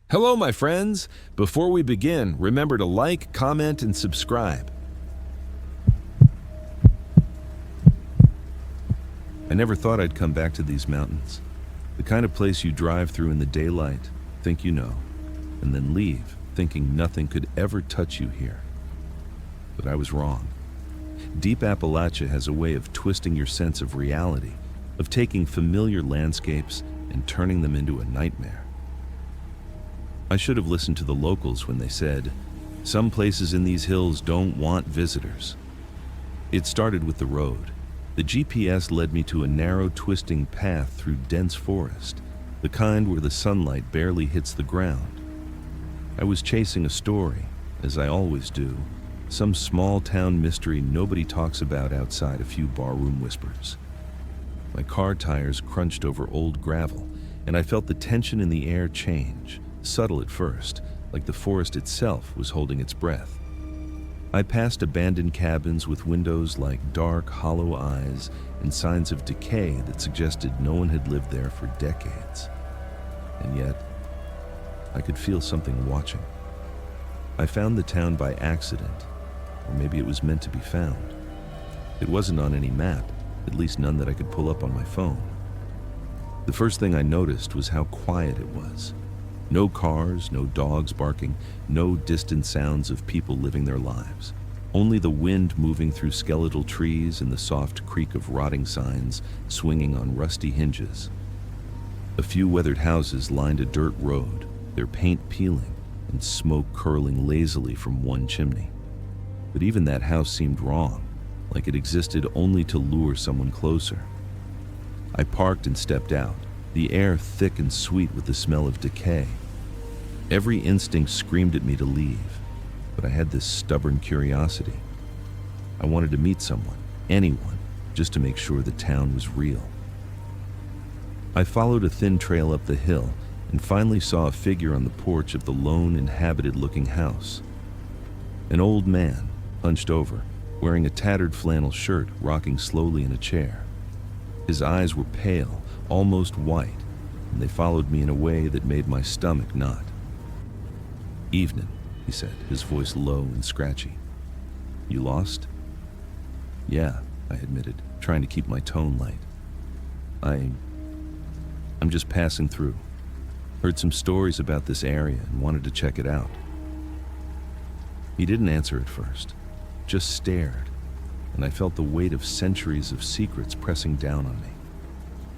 Hello, my friends. Before we begin, remember to like, comment, and subscribe. I never thought I'd come back to these mountains. The kind of place you drive through in the daylight, think you know, and then leave, thinking nothing could ever touch you here. But I was wrong. Deep Appalachia has a way of twisting your sense of reality, of taking familiar landscapes and turning them into a nightmare. I should have listened to the locals when they said, some places in these hills don't want visitors. It started with the road. The GPS led me to a narrow, twisting path through dense forest, the kind where the sunlight barely hits the ground. I was chasing a story, as I always do, some small-town mystery nobody talks about outside a few barroom whispers. My car tires crunched over old gravel, and I felt the tension in the air change. Subtle at first, like the forest itself was holding its breath. I passed abandoned cabins with windows like dark, hollow eyes and signs of decay that suggested no one had lived there for decades. And yet, I could feel something watching. I found the town by accident, or maybe it was meant to be found. It wasn't on any map, at least none that I could pull up on my phone. The first thing I noticed was how quiet it was. No cars, no dogs barking, no distant sounds of people living their lives. Only the wind moving through skeletal trees and the soft creak of rotting signs swinging on rusty hinges. A few weathered houses lined a dirt road, their paint peeling and smoke curling lazily from one chimney. But even that house seemed wrong, like it existed only to lure someone closer. I parked and stepped out, the air thick and sweet with the smell of decay. Every instinct screamed at me to leave, but I had this stubborn curiosity. I wanted to meet someone, anyone, just to make sure the town was real. I followed a thin trail up the hill and finally saw a figure on the porch of the lone, inhabited-looking house. An old man, hunched over, wearing a tattered flannel shirt, rocking slowly in a chair. His eyes were pale, almost white, and they followed me in a way that made my stomach knot. "Evening," he said, his voice low and scratchy. "You lost?" "Yeah," I admitted, trying to keep my tone light. I'm just passing through. Heard some stories about this area and wanted to check it out." He didn't answer at first, just stared, and I felt the weight of centuries of secrets pressing down on me.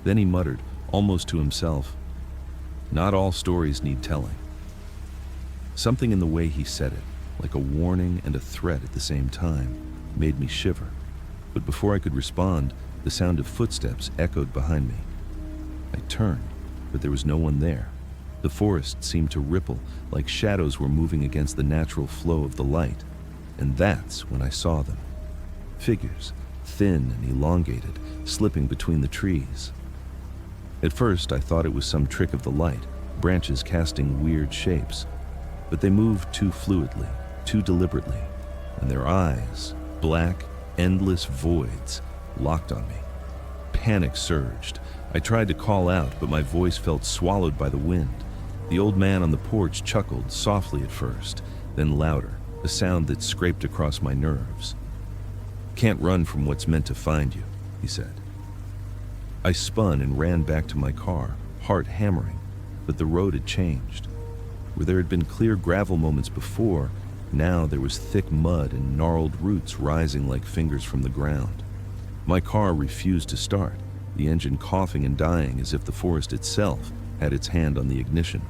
Then he muttered, almost to himself, "Not all stories need telling." Something in the way he said it, like a warning and a threat at the same time, made me shiver. But before I could respond, the sound of footsteps echoed behind me. I turned, but there was no one there. The forest seemed to ripple, like shadows were moving against the natural flow of the light. And that's when I saw them. Figures, thin and elongated, slipping between the trees. At first, I thought it was some trick of the light, branches casting weird shapes. But they moved too fluidly, too deliberately, and their eyes, black, endless voids, locked on me. Panic surged. I tried to call out, but my voice felt swallowed by the wind. The old man on the porch chuckled, softly at first, then louder, a sound that scraped across my nerves. "Can't run from what's meant to find you," he said. I spun and ran back to my car, heart hammering, but the road had changed. Where there had been clear gravel moments before, now there was thick mud and gnarled roots rising like fingers from the ground. My car refused to start, the engine coughing and dying as if the forest itself had its hand on the ignition.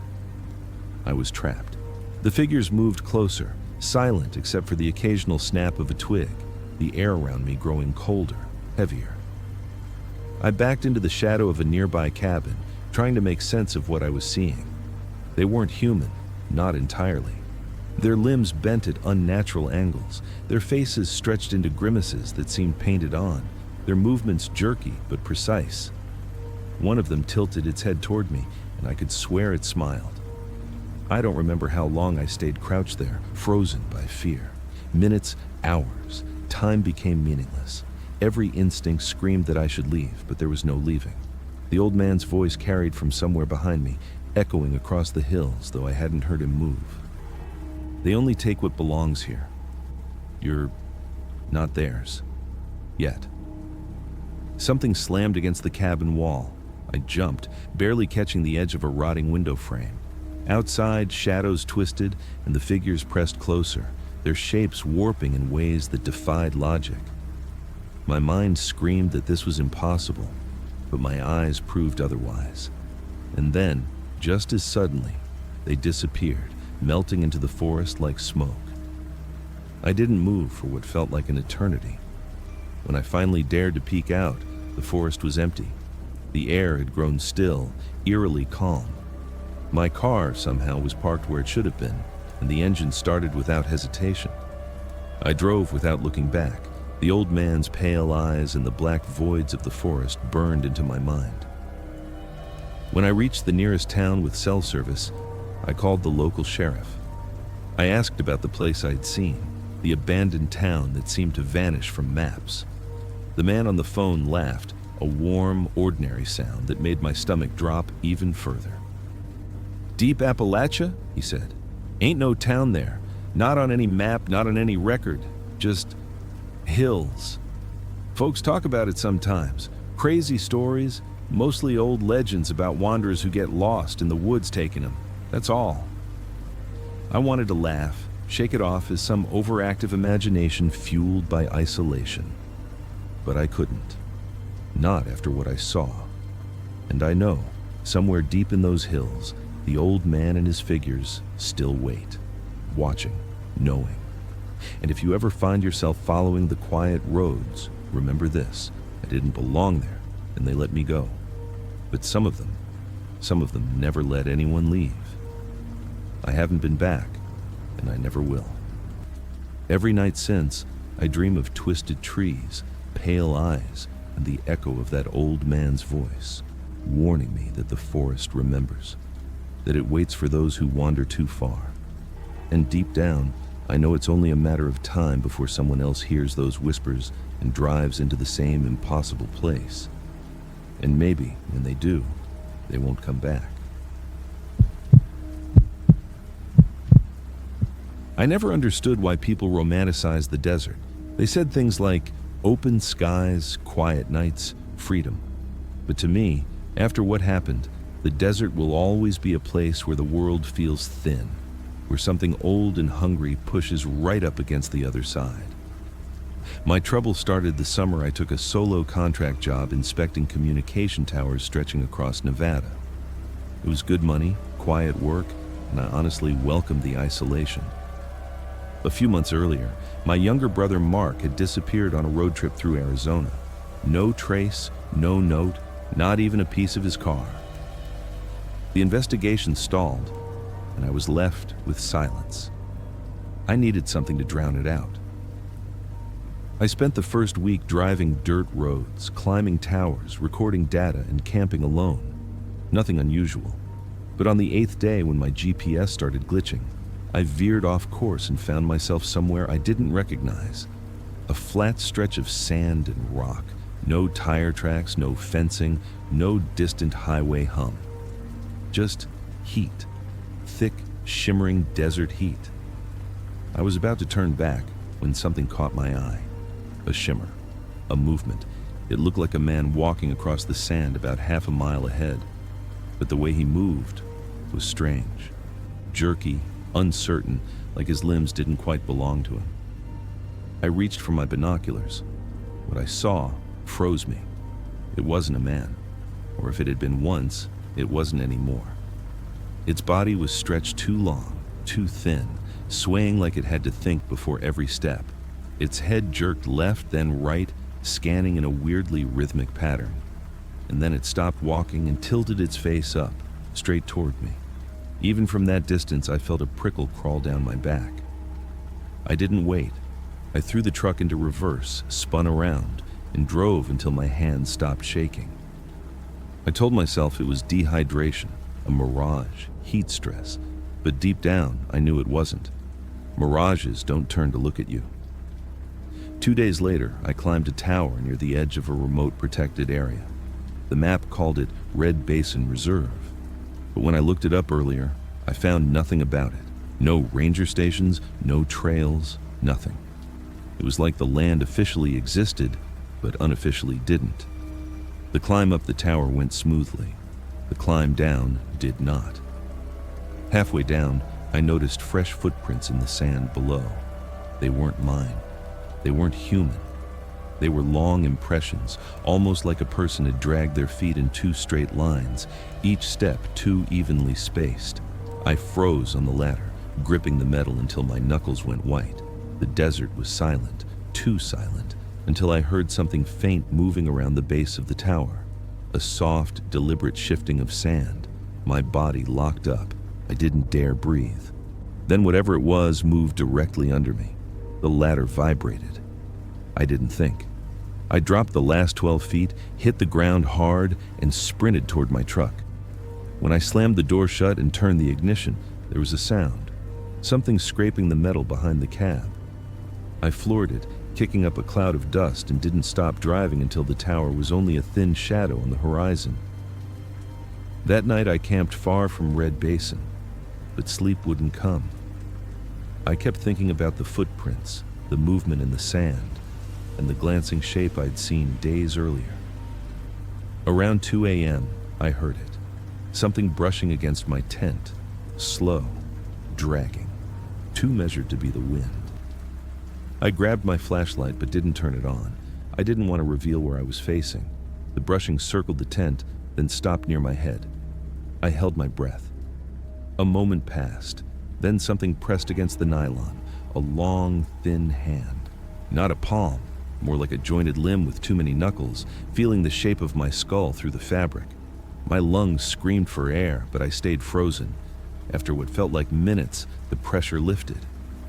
I was trapped. The figures moved closer, silent except for the occasional snap of a twig, the air around me growing colder, heavier. I backed into the shadow of a nearby cabin, trying to make sense of what I was seeing. They weren't human, not entirely. Their limbs bent at unnatural angles, their faces stretched into grimaces that seemed painted on, their movements jerky but precise. One of them tilted its head toward me, and I could swear it smiled. I don't remember how long I stayed crouched there, frozen by fear. Minutes, hours, time became meaningless. Every instinct screamed that I should leave, but there was no leaving. The old man's voice carried from somewhere behind me, echoing across the hills, though I hadn't heard him move. They only take what belongs here. You're not theirs. Yet. Something slammed against the cabin wall. I jumped, barely catching the edge of a rotting window frame. Outside, shadows twisted, and the figures pressed closer, their shapes warping in ways that defied logic. My mind screamed that this was impossible, but my eyes proved otherwise. And then, just as suddenly, they disappeared, melting into the forest like smoke. I didn't move for what felt like an eternity. When I finally dared to peek out, the forest was empty. The air had grown still, eerily calm. My car somehow was parked where it should have been, and the engine started without hesitation. I drove without looking back. The old man's pale eyes and the black voids of the forest burned into my mind. When I reached the nearest town with cell service, I called the local sheriff. I asked about the place I'd seen, the abandoned town that seemed to vanish from maps. The man on the phone laughed, a warm, ordinary sound that made my stomach drop even further. "Deep Appalachia?" he said. "Ain't no town there. Not on any map, not on any record. Just hills. Folks talk about it sometimes. Crazy stories, mostly old legends about wanderers who get lost and the woods taking them. That's all." I wanted to laugh, shake it off as some overactive imagination fueled by isolation. But I couldn't. Not after what I saw. And I know, somewhere deep in those hills, the old man and his figures still wait, watching, knowing. And if you ever find yourself following the quiet roads, remember this: I didn't belong there, and they let me go. But some of them never let anyone leave. I haven't been back, and I never will. Every night since, I dream of twisted trees, pale eyes, and the echo of that old man's voice, warning me that the forest remembers, that it waits for those who wander too far. And deep down, I know it's only a matter of time before someone else hears those whispers and drives into the same impossible place. And maybe, when they do, they won't come back. I never understood why people romanticize the desert. They said things like open skies, quiet nights, freedom. But to me, after what happened, the desert will always be a place where the world feels thin, where something old and hungry pushes right up against the other side. My trouble started the summer I took a solo contract job inspecting communication towers stretching across Nevada. It was good money, quiet work, and I honestly welcomed the isolation. A few months earlier, my younger brother Mark had disappeared on a road trip through Arizona. No trace, no note, not even a piece of his car. The investigation stalled, and I was left with silence. I needed something to drown it out. I spent the first week driving dirt roads, climbing towers, recording data, and camping alone. Nothing unusual. But on the 8th day, when my GPS started glitching, I veered off course and found myself somewhere I didn't recognize. A flat stretch of sand and rock. No tire tracks, no fencing, no distant highway hum. Just heat. Thick, shimmering desert heat. I was about to turn back when something caught my eye. A shimmer. A movement. It looked like a man walking across the sand about half a mile ahead. But the way he moved was strange. Jerky, uncertain, like his limbs didn't quite belong to him. I reached for my binoculars. What I saw froze me. It wasn't a man. Or if it had been once, it wasn't anymore. Its body was stretched too long, too thin, swaying like it had to think before every step. Its head jerked left, then right, scanning in a weirdly rhythmic pattern. And then it stopped walking and tilted its face up, straight toward me. Even from that distance, I felt a prickle crawl down my back. I didn't wait. I threw the truck into reverse, spun around, and drove until my hands stopped shaking. I told myself it was dehydration, a mirage, heat stress, but deep down, I knew it wasn't. Mirages don't turn to look at you. 2 days later, I climbed a tower near the edge of a remote protected area. The map called it Red Basin Reserve. But when I looked it up earlier, I found nothing about it. No ranger stations, no trails, nothing. It was like the land officially existed, but unofficially didn't. The climb up the tower went smoothly. The climb down did not. Halfway down, I noticed fresh footprints in the sand below. They weren't mine. They weren't human. They were long impressions, almost like a person had dragged their feet in two straight lines, each step too evenly spaced. I froze on the ladder, gripping the metal until my knuckles went white. The desert was silent, too silent, until I heard something faint moving around the base of the tower. A soft, deliberate shifting of sand. My body locked up. I didn't dare breathe. Then whatever it was moved directly under me. The ladder vibrated. I didn't think. I dropped the last 12 feet, hit the ground hard, and sprinted toward my truck. When I slammed the door shut and turned the ignition, there was a sound. Something scraping the metal behind the cab. I floored it, kicking up a cloud of dust, and didn't stop driving until the tower was only a thin shadow on the horizon. That night I camped far from Red Basin, but sleep wouldn't come. I kept thinking about the footprints, the movement in the sand, and the glancing shape I'd seen days earlier. Around 2 a.m., I heard it. Something brushing against my tent, slow, dragging, too measured to be the wind. I grabbed my flashlight but didn't turn it on. I didn't want to reveal where I was facing. The brushing circled the tent, then stopped near my head. I held my breath. A moment passed, then something pressed against the nylon, a long, thin hand. Not a palm, more like a jointed limb with too many knuckles, feeling the shape of my skull through the fabric. My lungs screamed for air, but I stayed frozen. After what felt like minutes, the pressure lifted.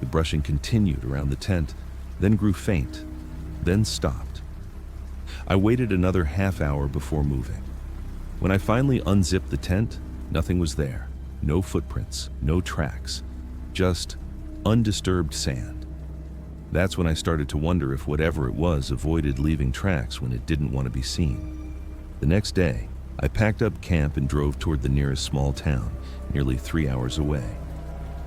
The brushing continued around the tent, then grew faint, then stopped. I waited another half hour before moving. When I finally unzipped the tent, nothing was there. No footprints, no tracks, just undisturbed sand. That's when I started to wonder if whatever it was avoided leaving tracks when it didn't want to be seen. The next day, I packed up camp and drove toward the nearest small town, nearly 3 hours away.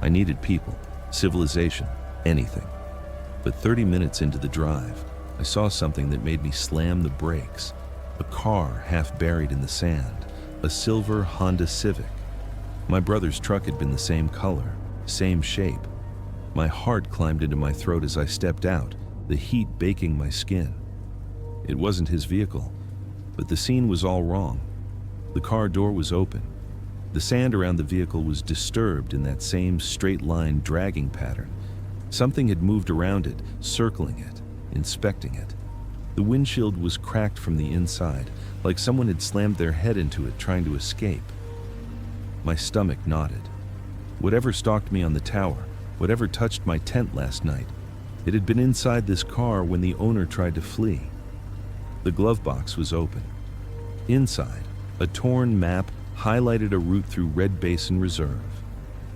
I needed people, civilization, anything. But 30 minutes into the drive, I saw something that made me slam the brakes. A car half buried in the sand, a silver Honda Civic. My brother's truck had been the same color, same shape. My heart climbed into my throat as I stepped out, the heat baking my skin. It wasn't his vehicle, but the scene was all wrong. The car door was open. The sand around the vehicle was disturbed in that same straight-line dragging pattern. Something had moved around it, circling it, inspecting it. The windshield was cracked from the inside, like someone had slammed their head into it trying to escape. My stomach knotted. Whatever stalked me on the tower, whatever touched my tent last night, it had been inside this car when the owner tried to flee. The glove box was open. Inside, a torn map highlighted a route through Red Basin Reserve.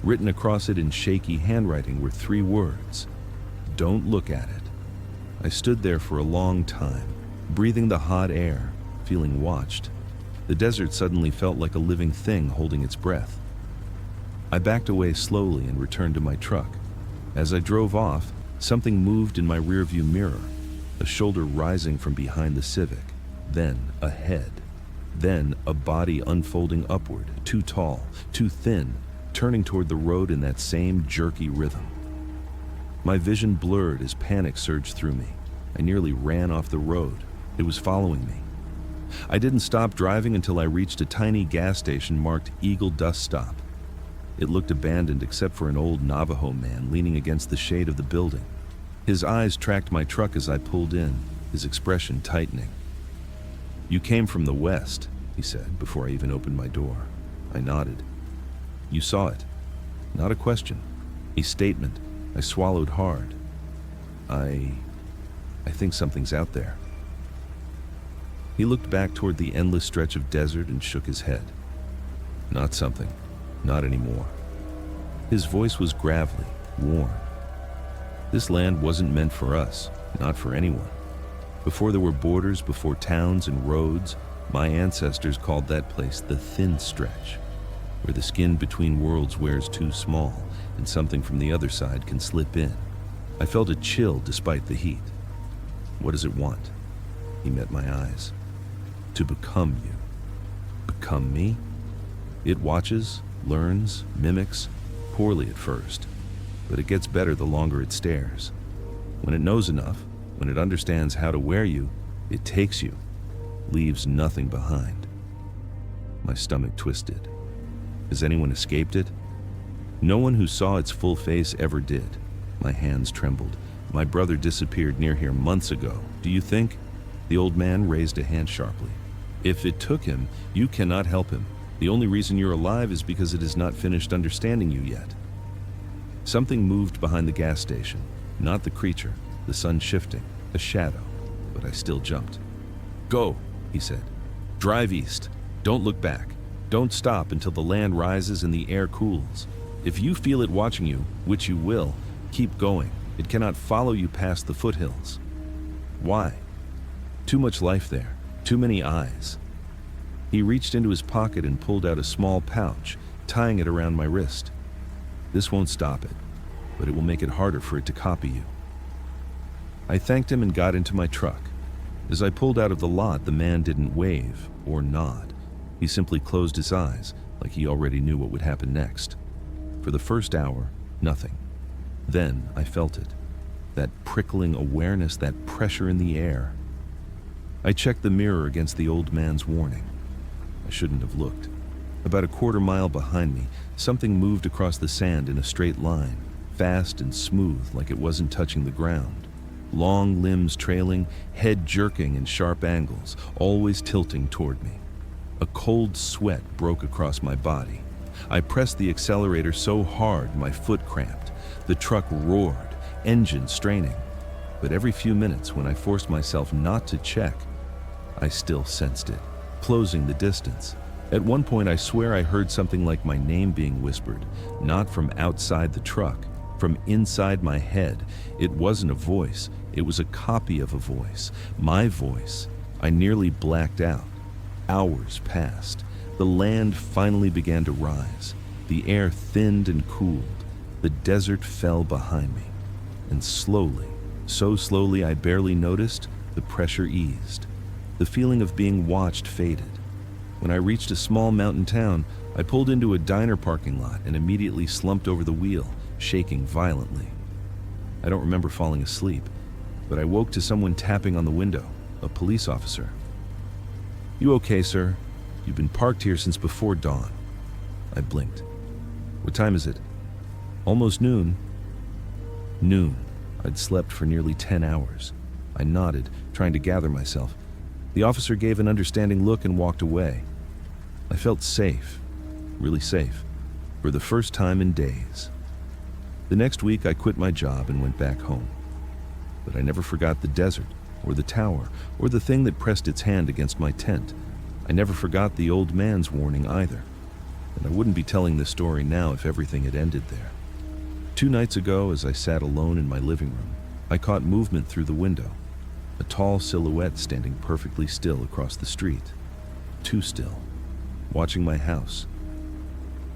Written across it in shaky handwriting were 3 words: "Don't look at it." I stood there for a long time, breathing the hot air, feeling watched. The desert suddenly felt like a living thing holding its breath. I backed away slowly and returned to my truck. As I drove off, something moved in my rearview mirror, a shoulder rising from behind the Civic, then a head, then a body unfolding upward, too tall, too thin, turning toward the road in that same jerky rhythm. My vision blurred as panic surged through me. I nearly ran off the road. It was following me. I didn't stop driving until I reached a tiny gas station marked Eagle Dust Stop. It looked abandoned except for an old Navajo man leaning against the shade of the building. His eyes tracked my truck as I pulled in, his expression tightening. "You came from the west," he said before I even opened my door. I nodded. "You saw it." Not a question, a statement. I swallowed hard. I think something's out there." He looked back toward the endless stretch of desert and shook his head. "Not something. Not anymore." His voice was gravelly, warm. This land wasn't meant for us, not for anyone. Before there were borders, before towns and roads, my ancestors called that place the Thin Stretch. where the skin between worlds wears too small and something from the other side can slip in. I felt a chill despite the heat. What does it want? He met my eyes. To become you. Become me? It watches, learns, mimics, poorly at first, but it gets better the longer it stares. When it knows enough, when it understands how to wear you, it takes you, leaves nothing behind. My stomach twisted. Has anyone escaped it? No one who saw its full face ever did. My hands trembled. My brother disappeared near here months ago. Do you think? The old man raised a hand sharply. If it took him, you cannot help him. The only reason you're alive is because it has not finished understanding you yet. Something moved behind the gas station. Not the creature, the sun shifting, a shadow, but I still jumped. Go, he said. Drive east. Don't look back. Don't stop until the land rises and the air cools. If you feel it watching you, which you will, keep going. It cannot follow you past the foothills. Why? Too much life there. Too many eyes. He reached into his pocket and pulled out a small pouch, tying it around my wrist. This won't stop it, but it will make it harder for it to copy you. I thanked him and got into my truck. As I pulled out of the lot, the man didn't wave or nod. He simply closed his eyes, like he already knew what would happen next. For the first hour, nothing. Then I felt it. That prickling awareness, that pressure in the air. I checked the mirror against the old man's warning. I shouldn't have looked. About a quarter mile behind me, something moved across the sand in a straight line, fast and smooth like it wasn't touching the ground. Long limbs trailing, head jerking in sharp angles, always tilting toward me. A cold sweat broke across my body. I pressed the accelerator so hard my foot cramped. The truck roared, engine straining. But every few minutes when I forced myself not to check, I still sensed it, closing the distance. At one point I swear I heard something like my name being whispered, not from outside the truck, from inside my head. It wasn't a voice, it was a copy of a voice, my voice. I nearly blacked out. Hours passed. The land finally began to rise. The air thinned and cooled. The desert fell behind me. And slowly, so slowly I barely noticed, the pressure eased. The feeling of being watched faded. When I reached a small mountain town, I pulled into a diner parking lot and immediately slumped over the wheel, shaking violently. I don't remember falling asleep, but I woke to someone tapping on the window, a police officer. "You okay, sir? You've been parked here since before dawn." I blinked. "What time is it?" "Almost noon." Noon. I'd slept for nearly 10 hours. I nodded, trying to gather myself. The officer gave an understanding look and walked away. I felt safe, really safe, for the first time in days. The next week I quit my job and went back home. But I never forgot the desert, or the tower, or the thing that pressed its hand against my tent. I never forgot the old man's warning either. And I wouldn't be telling this story now if everything had ended there. 2 nights ago, as I sat alone in my living room, I caught movement through the window. A tall silhouette standing perfectly still across the street. Too still. Watching my house.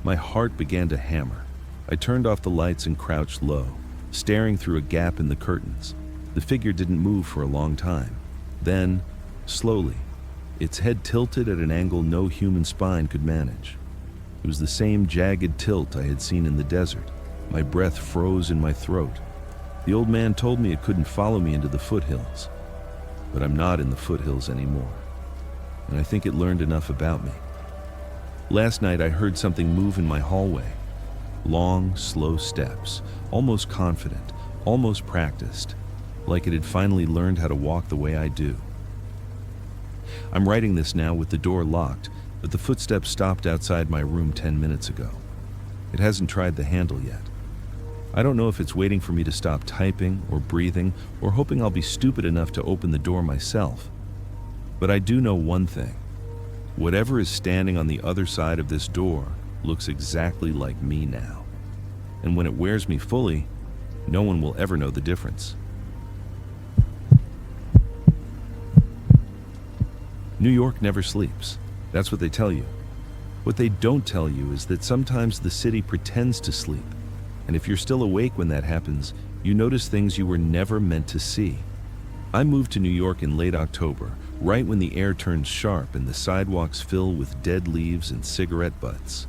My heart began to hammer. I turned off the lights and crouched low, staring through a gap in the curtains. The figure didn't move for a long time. Then, slowly, its head tilted at an angle no human spine could manage. It was the same jagged tilt I had seen in the desert. My breath froze in my throat. The old man told me it couldn't follow me into the foothills. But I'm not in the foothills anymore. And I think it learned enough about me. Last night I heard something move in my hallway. Long, slow steps, almost confident, almost practiced, like it had finally learned how to walk the way I do. I'm writing this now with the door locked, but the footsteps stopped outside my room 10 minutes ago. It hasn't tried the handle yet. I don't know if it's waiting for me to stop typing or breathing or hoping I'll be stupid enough to open the door myself. But I do know one thing. Whatever is standing on the other side of this door looks exactly like me now. And when it wears me fully, no one will ever know the difference. New York never sleeps. That's what they tell you. What they don't tell you is that sometimes the city pretends to sleep, and if you're still awake when that happens, you notice things you were never meant to see. I moved to New York in late October, right when the air turns sharp and the sidewalks fill with dead leaves and cigarette butts.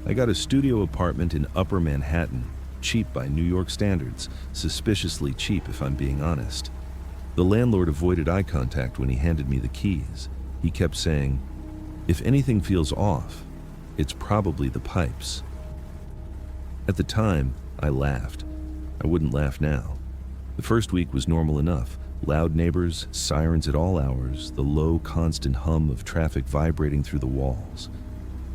I got a studio apartment in Upper Manhattan, cheap by New York standards, suspiciously cheap if I'm being honest. The landlord avoided eye contact when he handed me the keys. He kept saying, "If anything feels off, it's probably the pipes." At the time, I laughed. I wouldn't laugh now. The first week was normal enough. Loud neighbors, sirens at all hours, the low, constant hum of traffic vibrating through the walls.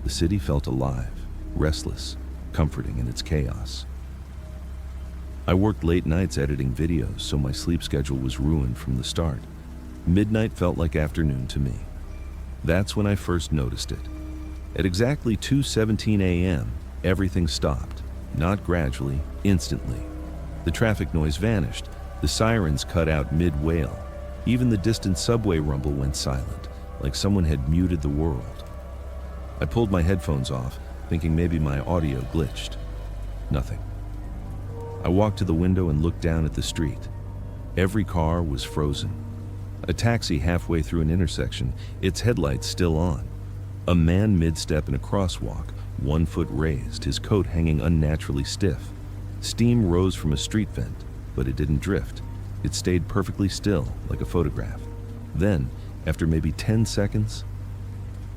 The city felt alive, restless, comforting in its chaos. I worked late nights editing videos, so my sleep schedule was ruined from the start. Midnight felt like afternoon to me. That's when I first noticed it. At exactly 2:17 a.m., everything stopped. Not gradually, instantly. The traffic noise vanished. The sirens cut out mid-wail. Even the distant subway rumble went silent, like someone had muted the world. I pulled my headphones off, thinking maybe my audio glitched. Nothing. I walked to the window and looked down at the street. Every car was frozen. A taxi halfway through an intersection, its headlights still on. A man mid-step in a crosswalk, 1 foot raised, his coat hanging unnaturally stiff. Steam rose from a street vent, but it didn't drift. It stayed perfectly still, like a photograph. Then, after maybe 10 seconds,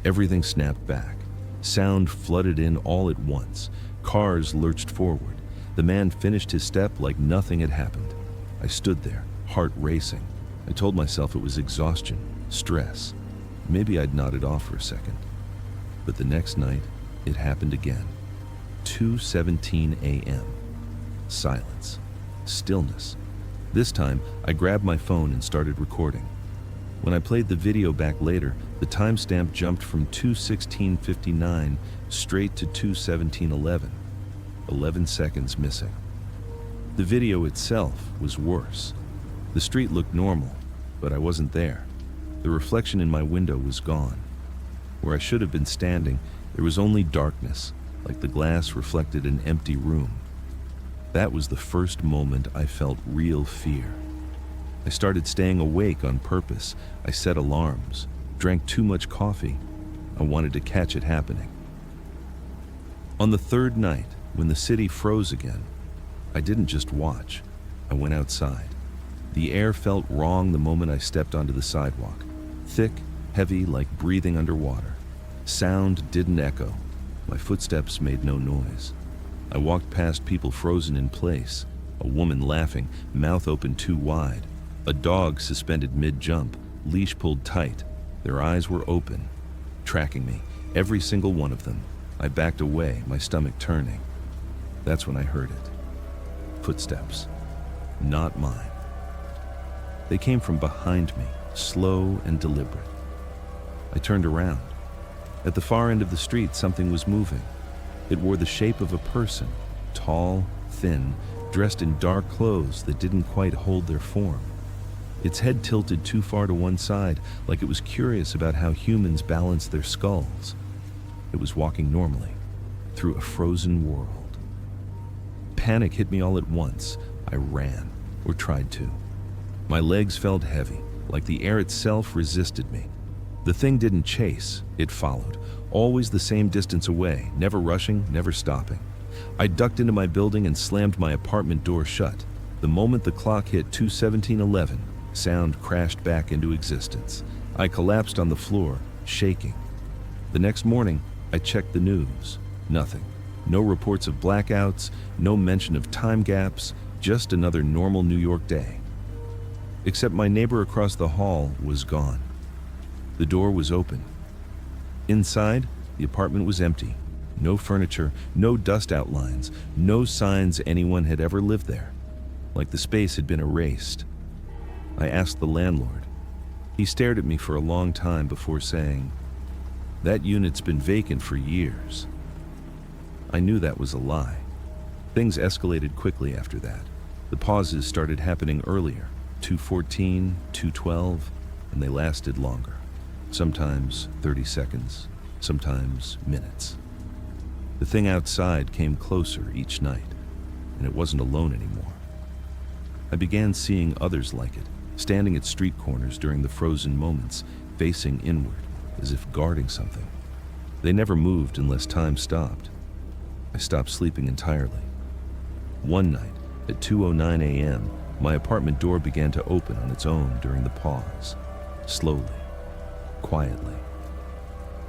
everything snapped back. Sound flooded in all at once. Cars lurched forward. The man finished his step like nothing had happened. I stood there, heart racing. I told myself it was exhaustion, stress. Maybe I'd nodded off for a second. But the next night, it happened again. 2:17 a.m. Silence. Stillness. This time, I grabbed my phone and started recording. When I played the video back later, the timestamp jumped from 2:16:59 straight to 2:17:11. 11 seconds missing. The video itself was worse. The street looked normal, but I wasn't there. The reflection in my window was gone. Where I should have been standing, there was only darkness, like the glass reflected an empty room. That was the first moment I felt real fear. I started staying awake on purpose. I set alarms, drank too much coffee. I wanted to catch it happening. On the third night, when the city froze again, I didn't just watch. I went outside. The air felt wrong the moment I stepped onto the sidewalk. Thick, heavy, like breathing underwater. Sound didn't echo. My footsteps made no noise. I walked past people frozen in place. A woman laughing, mouth open too wide. A dog suspended mid-jump, leash pulled tight. Their eyes were open, tracking me, every single one of them. I backed away, my stomach turning. That's when I heard it. Footsteps. Not mine. They came from behind me, slow and deliberate. I turned around. At the far end of the street, something was moving. It wore the shape of a person, tall, thin, dressed in dark clothes that didn't quite hold their form. Its head tilted too far to one side, like it was curious about how humans balance their skulls. It was walking normally, through a frozen world. Panic hit me all at once. I ran, or tried to. My legs felt heavy, like the air itself resisted me. The thing didn't chase, it followed, always the same distance away, never rushing, never stopping. I ducked into my building and slammed my apartment door shut. The moment the clock hit 2:17:11, sound crashed back into existence. I collapsed on the floor, shaking. The next morning, I checked the news. Nothing. No reports of blackouts, no mention of time gaps, just another normal New York day. Except my neighbor across the hall was gone. The door was open. Inside, the apartment was empty. No furniture, no dust outlines, no signs anyone had ever lived there. Like the space had been erased. I asked the landlord. He stared at me for a long time before saying, "That unit's been vacant for years." I knew that was a lie. Things escalated quickly after that. The pauses started happening earlier, 2:14, 2:12, and they lasted longer. Sometimes 30 seconds, sometimes minutes. The thing outside came closer each night, and it wasn't alone anymore. I began seeing others like it, standing at street corners during the frozen moments, facing inward, as if guarding something. They never moved unless time stopped. I stopped sleeping entirely. One night, at 2:09 a.m., my apartment door began to open on its own during the pause, slowly, quietly.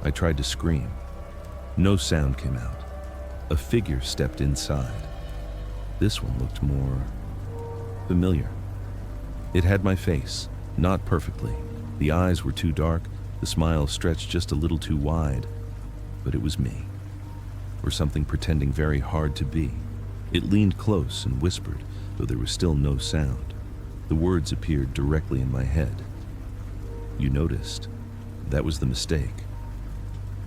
I tried to scream. No sound came out. A figure stepped inside. This one looked more familiar. It had my face, not perfectly. The eyes were too dark, the smile stretched just a little too wide, but it was me, or something pretending very hard to be. It leaned close and whispered, though there was still no sound. The words appeared directly in my head. "You noticed. That was the mistake."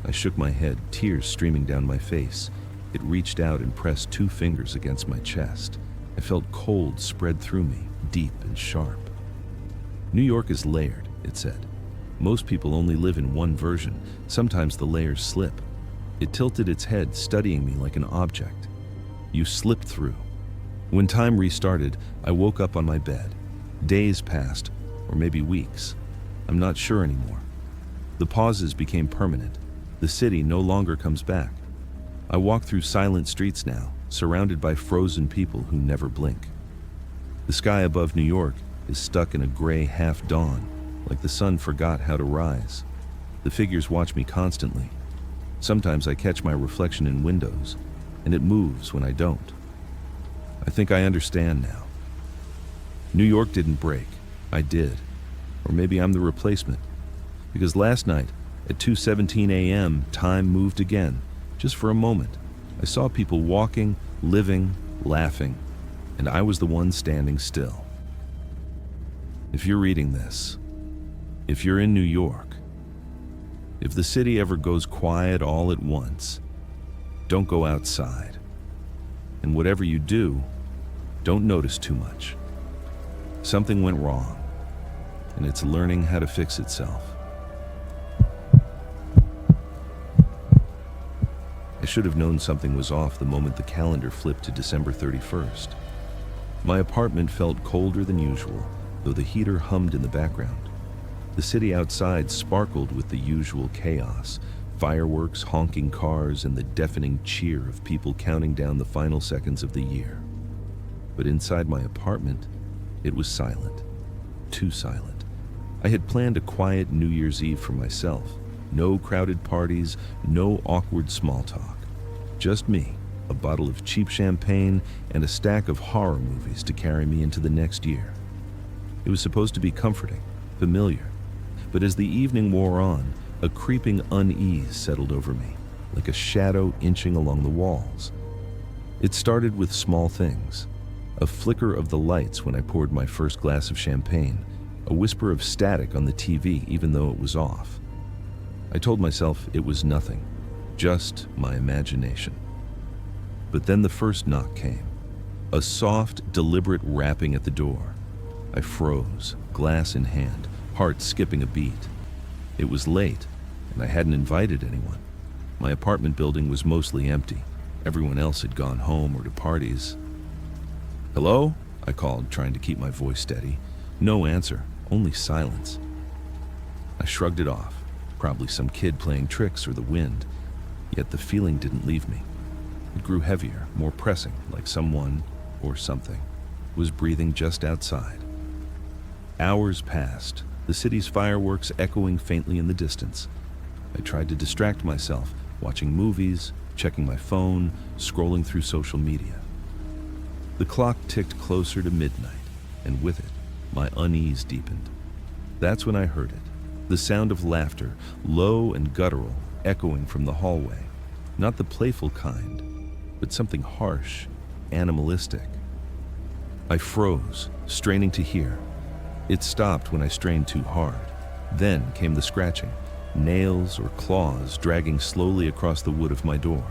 I shook my head, tears streaming down my face. It reached out and pressed 2 fingers against my chest. I felt cold spread through me, deep and sharp. "New York is layered," it said. "Most people only live in one version. Sometimes the layers slip." It tilted its head, studying me like an object. "You slipped through." When time restarted, I woke up on my bed. Days passed, or maybe weeks. I'm not sure anymore. The pauses became permanent. The city no longer comes back. I walk through silent streets now, surrounded by frozen people who never blink. The sky above New York is stuck in a gray half-dawn, like the sun forgot how to rise. The figures watch me constantly. Sometimes I catch my reflection in windows, and it moves when I don't. I think I understand now. New York didn't break. I did. Or maybe I'm the replacement. Because last night, at 2:17 a.m., time moved again, just for a moment. I saw people walking, living, laughing, and I was the one standing still. If you're reading this, if you're in New York, if the city ever goes quiet all at once, don't go outside. And whatever you do, don't notice too much. Something went wrong, and it's learning how to fix itself. I should have known something was off the moment the calendar flipped to December 31st. My apartment felt colder than usual, though the heater hummed in the background. The city outside sparkled with the usual chaos, fireworks, honking cars, and the deafening cheer of people counting down the final seconds of the year. But inside my apartment, it was silent. Too silent. I had planned a quiet New Year's Eve for myself. No crowded parties, no awkward small talk. Just me, a bottle of cheap champagne, and a stack of horror movies to carry me into the next year. It was supposed to be comforting, familiar. But as the evening wore on, a creeping unease settled over me, like a shadow inching along the walls. It started with small things. A flicker of the lights when I poured my first glass of champagne, a whisper of static on the TV even though it was off. I told myself it was nothing, just my imagination. But then the first knock came, a soft, deliberate rapping at the door. I froze, glass in hand, heart skipping a beat. It was late, and I hadn't invited anyone. My apartment building was mostly empty. Everyone else had gone home or to parties. "Hello?" I called, trying to keep my voice steady. No answer, only silence. I shrugged it off. Probably some kid playing tricks or the wind. Yet the feeling didn't leave me. It grew heavier, more pressing, like someone, or something, was breathing just outside. Hours passed, the city's fireworks echoing faintly in the distance. I tried to distract myself, watching movies, checking my phone, scrolling through social media. The clock ticked closer to midnight, and with it, my unease deepened. That's when I heard it. The sound of laughter, low and guttural, echoing from the hallway. Not the playful kind, but something harsh, animalistic. I froze, straining to hear. It stopped when I strained too hard. Then came the scratching, nails or claws dragging slowly across the wood of my door.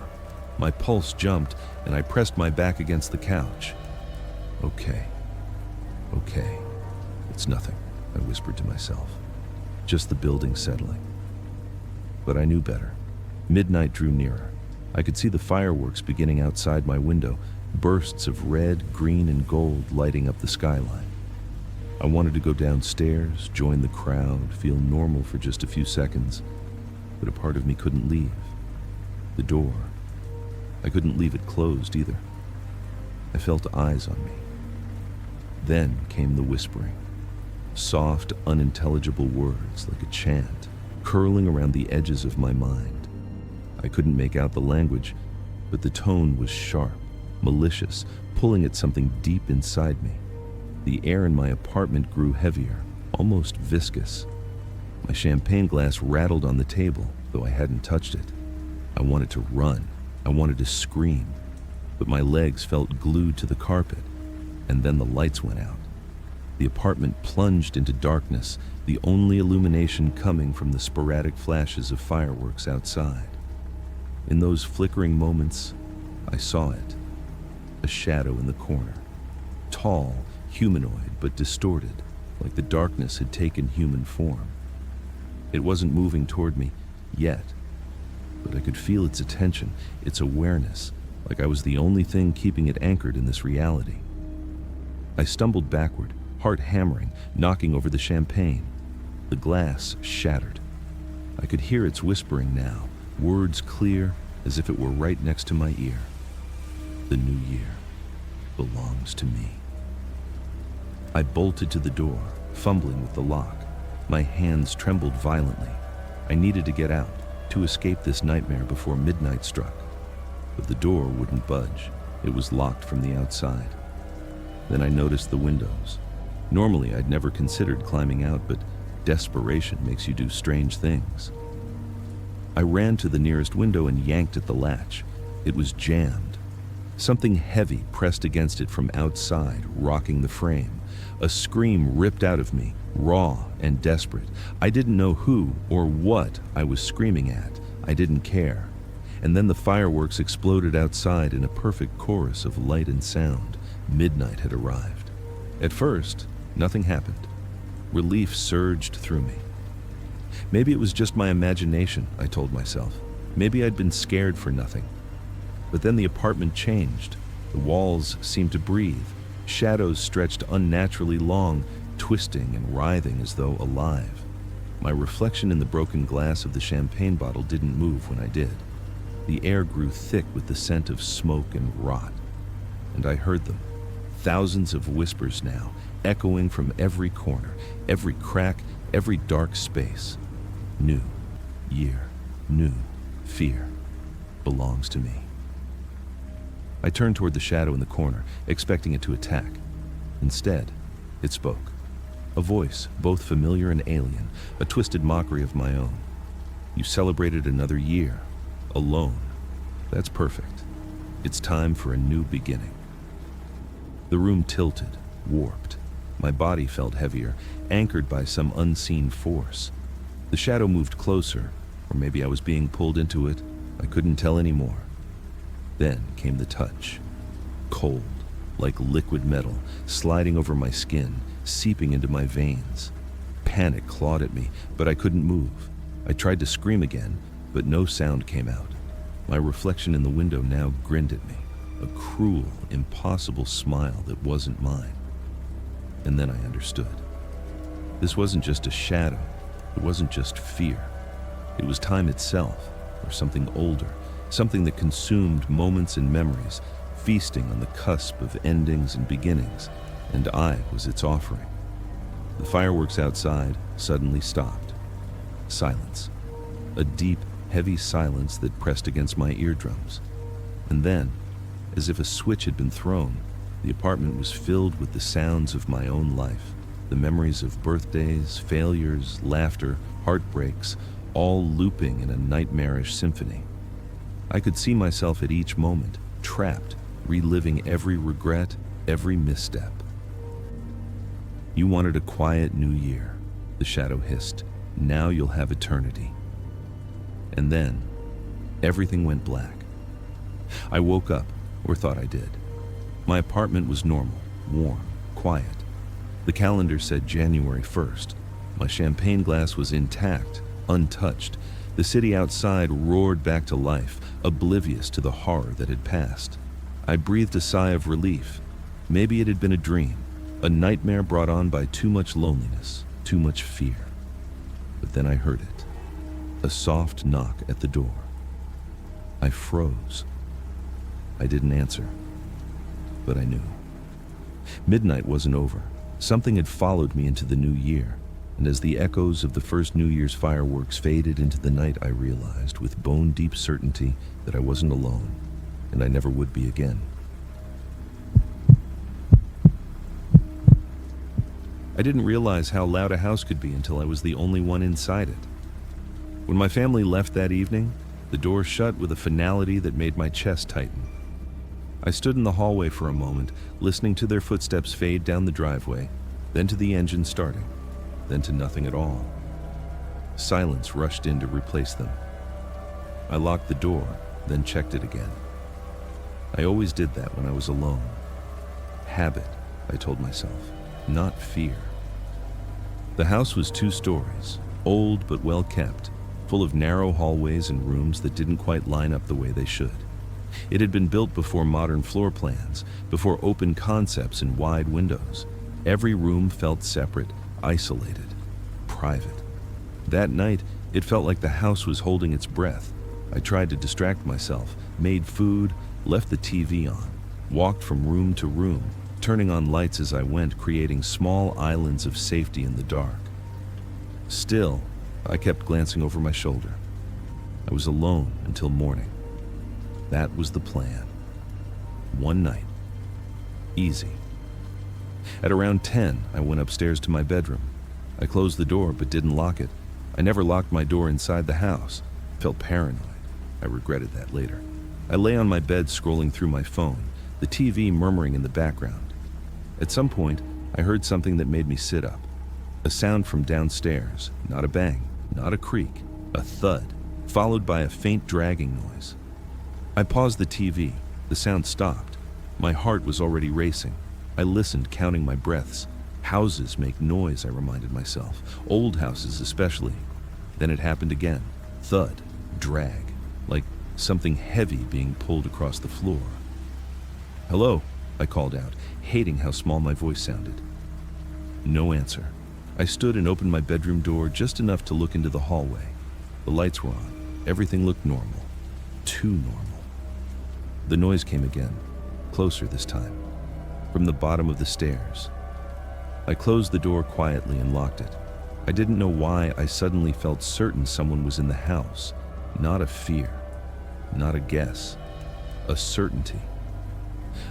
My pulse jumped, and I pressed my back against the couch. Okay. It's nothing, I whispered to myself. Just the building settling. But I knew better. Midnight drew nearer. I could see the fireworks beginning outside my window, bursts of red, green, and gold lighting up the skyline. I wanted to go downstairs, join the crowd, feel normal for just a few seconds, but a part of me couldn't leave. The door. I couldn't leave it closed either. I felt eyes on me. Then came the whispering. Soft, unintelligible words like a chant, curling around the edges of my mind. I couldn't make out the language, but the tone was sharp, malicious, pulling at something deep inside me. The air in my apartment grew heavier, almost viscous. My champagne glass rattled on the table, though I hadn't touched it. I wanted to run. I wanted to scream, but my legs felt glued to the carpet, and then the lights went out. The apartment plunged into darkness, the only illumination coming from the sporadic flashes of fireworks outside. In those flickering moments, I saw it. A shadow in the corner. Tall, humanoid, but distorted, like the darkness had taken human form. It wasn't moving toward me, yet, but I could feel its attention, its awareness, like I was the only thing keeping it anchored in this reality. I stumbled backward, heart hammering, knocking over the champagne. The glass shattered. I could hear its whispering now, words clear as if it were right next to my ear. The new year belongs to me. I bolted to the door, fumbling with the lock. My hands trembled violently. I needed to get out, to escape this nightmare before midnight struck. But the door wouldn't budge. It was locked from the outside. Then I noticed the windows. Normally, I'd never considered climbing out, but desperation makes you do strange things. I ran to the nearest window and yanked at the latch. It was jammed. Something heavy pressed against it from outside, rocking the frame. A scream ripped out of me, raw and desperate. I didn't know who or what I was screaming at. I didn't care. And then the fireworks exploded outside in a perfect chorus of light and sound. Midnight had arrived. At first, nothing happened. Relief surged through me. Maybe it was just my imagination, I told myself. Maybe I'd been scared for nothing. But then the apartment changed. The walls seemed to breathe. Shadows stretched unnaturally long, twisting and writhing as though alive. My reflection in the broken glass of the champagne bottle didn't move when I did. The air grew thick with the scent of smoke and rot. And I heard them. Thousands of whispers now, echoing from every corner, every crack, every dark space. New year, new fear belongs to me. I turned toward the shadow in the corner, expecting it to attack. Instead, it spoke. A voice, both familiar and alien, a twisted mockery of my own. You celebrated another year, alone. That's perfect. It's time for a new beginning. The room tilted, warped. My body felt heavier, anchored by some unseen force. The shadow moved closer, or maybe I was being pulled into it. I couldn't tell anymore. Then came the touch. Cold, like liquid metal, sliding over my skin, seeping into my veins. Panic clawed at me, but I couldn't move. I tried to scream again, but no sound came out. My reflection in the window now grinned at me, a cruel, impossible smile that wasn't mine. And then I understood. This wasn't just a shadow. It wasn't just fear. It was time itself, or something older, something that consumed moments and memories, feasting on the cusp of endings and beginnings, and I was its offering. The fireworks outside suddenly stopped. Silence. A deep, heavy silence that pressed against my eardrums. And then, as if a switch had been thrown, the apartment was filled with the sounds of my own life, the memories of birthdays, failures, laughter, heartbreaks, all looping in a nightmarish symphony. I could see myself at each moment, trapped, reliving every regret, every misstep. You wanted a quiet new year, the shadow hissed. Now you'll have eternity. And then, everything went black. I woke up, or thought I did. My apartment was normal, warm, quiet. The calendar said January 1st. My champagne glass was intact, untouched, The city outside roared back to life, oblivious to the horror that had passed. I breathed a sigh of relief. Maybe it had been a dream, a nightmare brought on by too much loneliness, too much fear. But then I heard it, a soft knock at the door. I froze. I didn't answer, but I knew. Midnight wasn't over. Something had followed me into the new year, and as the echoes of the first New Year's fireworks faded into the night, I realized with bone-deep certainty that I wasn't alone, and I never would be again. I didn't realize how loud a house could be until I was the only one inside it. When my family left that evening, the door shut with a finality that made my chest tighten. I stood in the hallway for a moment, listening to their footsteps fade down the driveway, then to the engine starting, then to nothing at all. Silence rushed in to replace them. I locked the door, then checked it again. I always did that when I was alone. Habit, I told myself, not fear. The house was 2 stories, old but well kept, full of narrow hallways and rooms that didn't quite line up the way they should. It had been built before modern floor plans, before open concepts and wide windows. Every room felt separate, isolated, private. That night, it felt like the house was holding its breath. I tried to distract myself, made food, left the TV on, walked from room to room, turning on lights as I went, creating small islands of safety in the dark. Still, I kept glancing over my shoulder. I was alone until morning. That was the plan. One night. Easy. At around 10, I went upstairs to my bedroom. I closed the door but didn't lock it. I never locked my door inside the house. Felt paranoid. I regretted that later. I lay on my bed scrolling through my phone, the TV murmuring in the background. At some point, I heard something that made me sit up. A sound from downstairs, not a bang, not a creak, a thud, followed by a faint dragging noise. I paused the TV. The sound stopped. My heart was already racing. I listened, counting my breaths. Houses make noise, I reminded myself. Old houses especially. Then it happened again. Thud, drag, like something heavy being pulled across the floor. "Hello," I called out, hating how small my voice sounded. No answer. I stood and opened my bedroom door just enough to look into the hallway. The lights were on. Everything looked normal. Too normal. The noise came again, closer this time, from the bottom of the stairs. I closed the door quietly and locked it. I didn't know why I suddenly felt certain someone was in the house. Not a fear, not a guess, a certainty.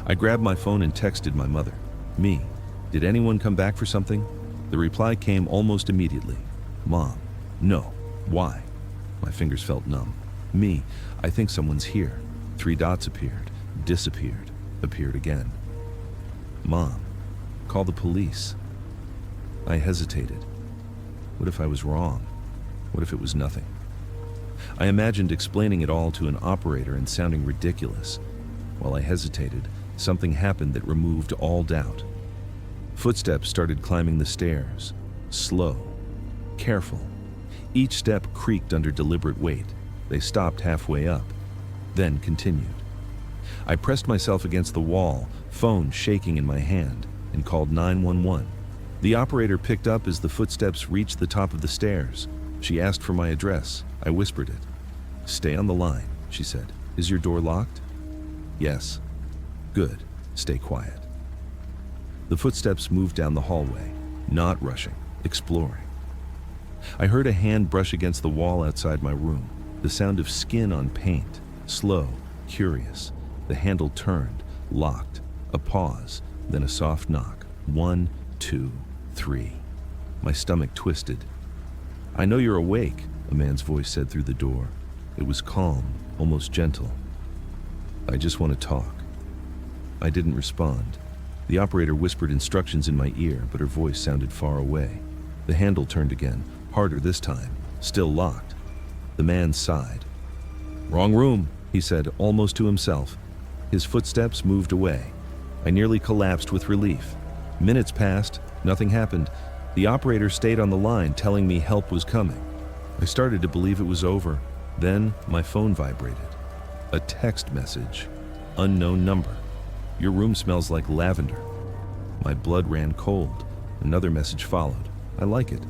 I grabbed my phone and texted my mother. "Me, did anyone come back for something?" The reply came almost immediately. "Mom, no. Why?" My fingers felt numb. "Me, I think someone's here." 3 dots appeared, disappeared, appeared again. "Mom, call the police." I hesitated. What if I was wrong? What if it was nothing? I imagined explaining it all to an operator and sounding ridiculous. While I hesitated, something happened that removed all doubt. Footsteps started climbing the stairs, slow, careful. Each step creaked under deliberate weight. They stopped halfway up, then continued. I pressed myself against the wall, phone shaking in my hand, and called 911. The operator picked up as the footsteps reached the top of the stairs. She asked for my address. I whispered it. "Stay on the line," she said. "Is your door locked?" "Yes." "Good. Stay quiet." The footsteps moved down the hallway, not rushing, exploring. I heard a hand brush against the wall outside my room, the sound of skin on paint, slow, curious. The handle turned, locked, a pause, then a soft knock. 1, 2, 3. My stomach twisted. "I know you're awake," a man's voice said through the door. It was calm, almost gentle. "I just want to talk." I didn't respond. The operator whispered instructions in my ear, but her voice sounded far away. The handle turned again, harder this time, still locked. The man sighed. "Wrong room," he said, almost to himself. His footsteps moved away. I nearly collapsed with relief. Minutes passed, nothing happened. The operator stayed on the line, telling me help was coming. I started to believe it was over. Then my phone vibrated. A text message. Unknown number. Your room smells like lavender. My blood ran cold. Another message followed. I like it.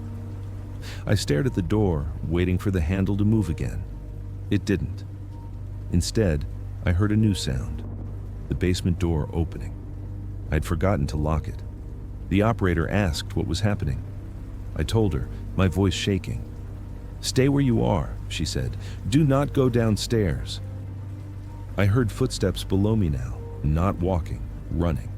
I stared at the door, waiting for the handle to move again. It didn't. Instead, I heard a new sound. The basement door opening. I'd forgotten to lock it. The operator asked what was happening. I told her, my voice shaking. "Stay where you are," she said. "Do not go downstairs." I heard footsteps below me now, not walking, running.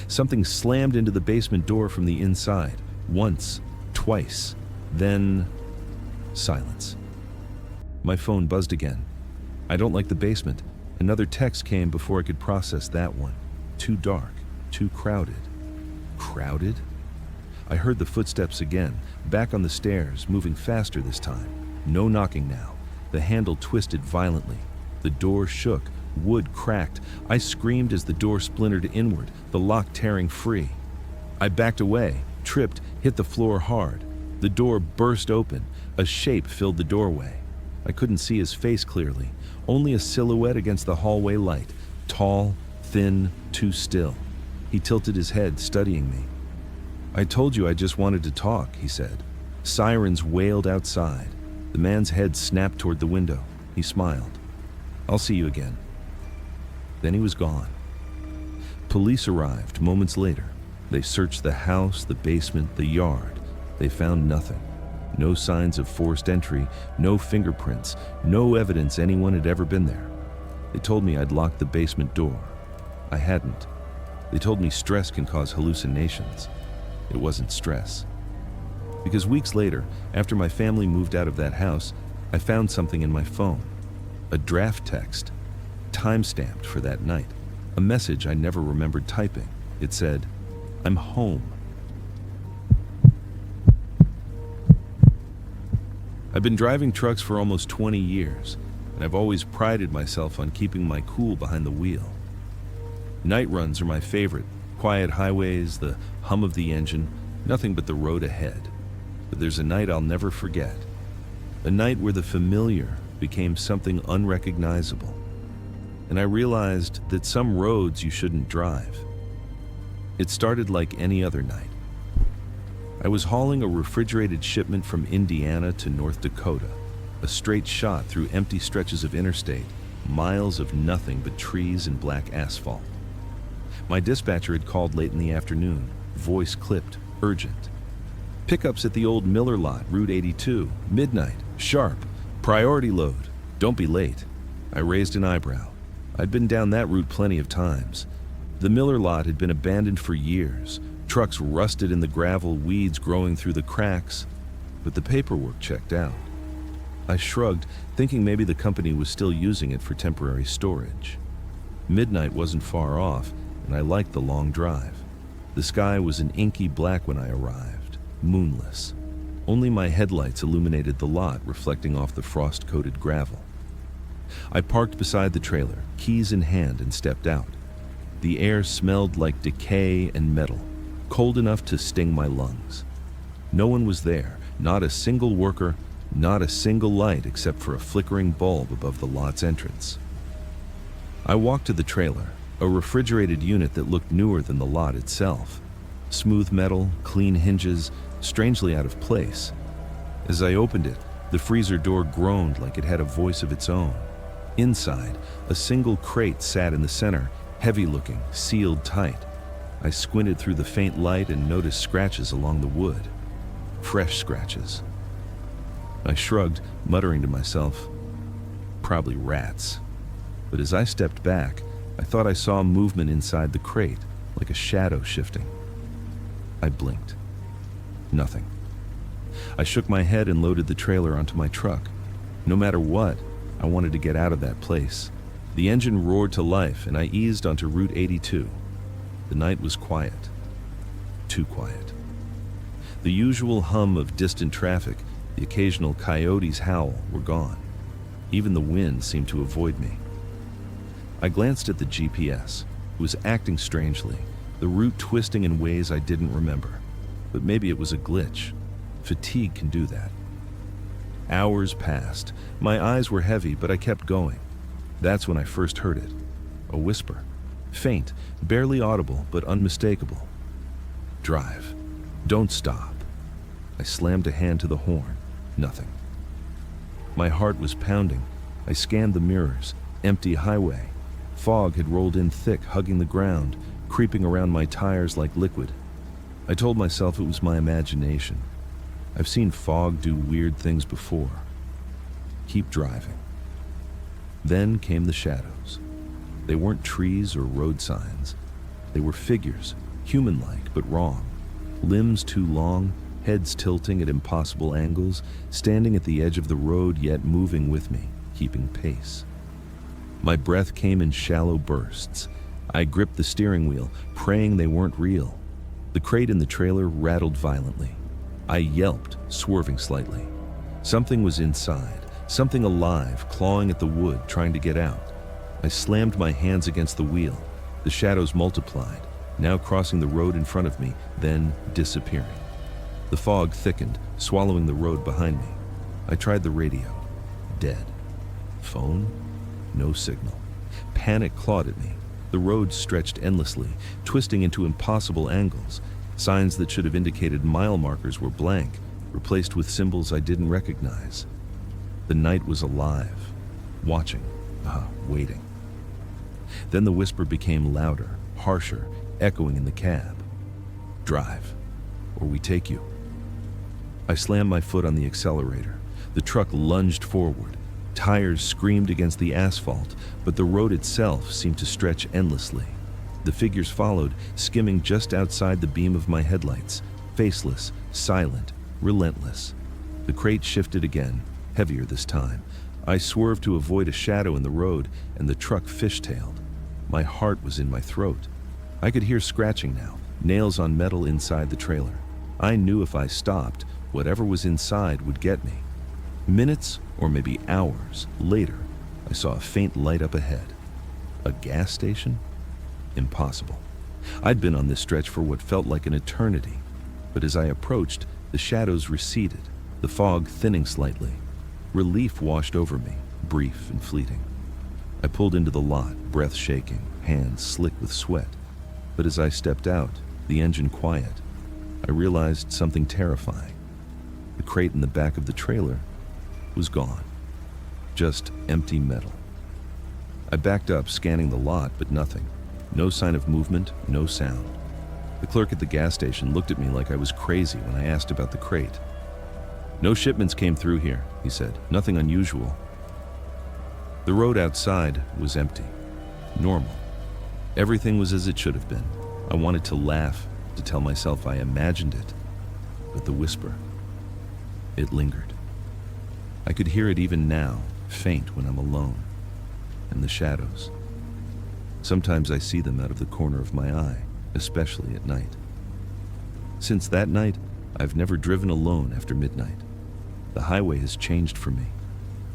Something slammed into the basement door from the inside. Once, twice, then silence. My phone buzzed again. I don't like the basement. Another text came before I could process that one. Too dark, too crowded. Crowded? I heard the footsteps again, back on the stairs, moving faster this time. No knocking now. The handle twisted violently. The door shook. Wood cracked. I screamed as the door splintered inward, the lock tearing free. I backed away, tripped, hit the floor hard. The door burst open. A shape filled the doorway. I couldn't see his face clearly, only a silhouette against the hallway light. Tall, thin, too still. He tilted his head, studying me. "I told you I just wanted to talk," he said. Sirens wailed outside. The man's head snapped toward the window. He smiled. "I'll see you again." Then he was gone. Police arrived moments later. They searched the house, the basement, the yard. They found nothing. No signs of forced entry, no fingerprints, no evidence anyone had ever been there. They told me I'd locked the basement door. I hadn't. They told me stress can cause hallucinations. It wasn't stress. Because weeks later, after my family moved out of that house, I found something in my phone. A draft text, time-stamped for that night. A message I never remembered typing. It said, "I'm home." I've been driving trucks for almost 20 years, and I've always prided myself on keeping my cool behind the wheel. Night runs are my favorite. Quiet highways, the hum of the engine, nothing but the road ahead. But there's a night I'll never forget. A night where the familiar became something unrecognizable. And I realized that some roads you shouldn't drive. It started like any other night. I was hauling a refrigerated shipment from Indiana to North Dakota, a straight shot through empty stretches of interstate, miles of nothing but trees and black asphalt. My dispatcher had called late in the afternoon, voice clipped, urgent. "Pickups at the old Miller lot, Route 82, midnight, sharp, priority load, don't be late." I raised an eyebrow. I'd been down that route plenty of times. The Miller lot had been abandoned for years. Trucks rusted in the gravel, weeds growing through the cracks, but the paperwork checked out. I shrugged, thinking maybe the company was still using it for temporary storage. Midnight wasn't far off, and I liked the long drive. The sky was an inky black when I arrived, moonless. Only my headlights illuminated the lot, reflecting off the frost-coated gravel. I parked beside the trailer, keys in hand, and stepped out. The air smelled like decay and metal, cold enough to sting my lungs. No one was there, not a single worker, not a single light except for a flickering bulb above the lot's entrance. I walked to the trailer, a refrigerated unit that looked newer than the lot itself. Smooth metal, clean hinges, strangely out of place. As I opened it, the freezer door groaned like it had a voice of its own. Inside, a single crate sat in the center, heavy-looking, sealed tight. I squinted through the faint light and noticed scratches along the wood. Fresh scratches. I shrugged, muttering to myself, "Probably rats." But as I stepped back, I thought I saw movement inside the crate, like a shadow shifting. I blinked. Nothing. I shook my head and loaded the trailer onto my truck. No matter what, I wanted to get out of that place. The engine roared to life, and I eased onto Route 82. The night was quiet. Too quiet. The usual hum of distant traffic, the occasional coyote's howl, were gone. Even the wind seemed to avoid me. I glanced at the GPS. It was acting strangely, the route twisting in ways I didn't remember. But maybe it was a glitch. Fatigue can do that. Hours passed. My eyes were heavy, but I kept going. That's when I first heard it. A whisper. Faint, barely audible, but unmistakable. Drive. Don't stop. I slammed a hand to the horn. Nothing. My heart was pounding. I scanned the mirrors. Empty highway. Fog had rolled in thick, hugging the ground, creeping around my tires like liquid. I told myself it was my imagination. I've seen fog do weird things before. Keep driving. Then came the shadows. They weren't trees or road signs. They were figures, human-like but wrong. Limbs too long, heads tilting at impossible angles, standing at the edge of the road yet moving with me, keeping pace. My breath came in shallow bursts. I gripped the steering wheel, praying they weren't real. The crate in the trailer rattled violently. I yelped, swerving slightly. Something was inside, something alive, clawing at the wood, trying to get out. I slammed my hands against the wheel. The shadows multiplied, now crossing the road in front of me, then disappearing. The fog thickened, swallowing the road behind me. I tried the radio. Dead. Phone? No signal. Panic clawed at me. The road stretched endlessly, twisting into impossible angles. Signs that should have indicated mile markers were blank, replaced with symbols I didn't recognize. The night was alive, watching, waiting. Then the whisper became louder, harsher, echoing in the cab. Drive, or we take you. I slammed my foot on the accelerator. The truck lunged forward. Tires screamed against the asphalt, but the road itself seemed to stretch endlessly. The figures followed, skimming just outside the beam of my headlights, faceless, silent, relentless. The crate shifted again, heavier this time. I swerved to avoid a shadow in the road, and the truck fishtailed. My heart was in my throat. I could hear scratching now, nails on metal inside the trailer. I knew if I stopped, whatever was inside would get me. Minutes, or maybe hours, later, I saw a faint light up ahead. A gas station? Impossible. I'd been on this stretch for what felt like an eternity, but as I approached, the shadows receded, the fog thinning slightly. Relief washed over me, brief and fleeting. I pulled into the lot, breath shaking, hands slick with sweat. But as I stepped out, the engine quiet, I realized something terrifying. The crate in the back of the trailer was gone. Just empty metal. I backed up, scanning the lot, but nothing. No sign of movement, no sound. The clerk at the gas station looked at me like I was crazy when I asked about the crate. No shipments came through here, he said. Nothing unusual. The road outside was empty. Normal. Everything was as it should have been. I wanted to laugh, to tell myself I imagined it. But the whisper, it lingered. I could hear it even now, faint when I'm alone. And the shadows. Sometimes I see them out of the corner of my eye, especially at night. Since that night, I've never driven alone after midnight. The highway has changed for me.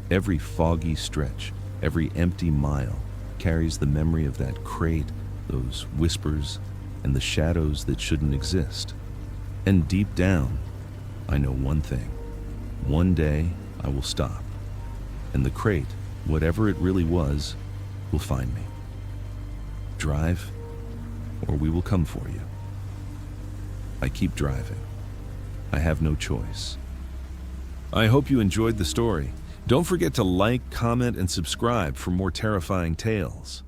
Every foggy stretch, every empty mile carries the memory of that crate, those whispers, and the shadows that shouldn't exist. And deep down, I know one thing. One day, I will stop. And the crate, whatever it really was, will find me. Drive, or we will come for you. I keep driving. I have no choice. I hope you enjoyed the story. Don't forget to like, comment, and subscribe for more terrifying tales.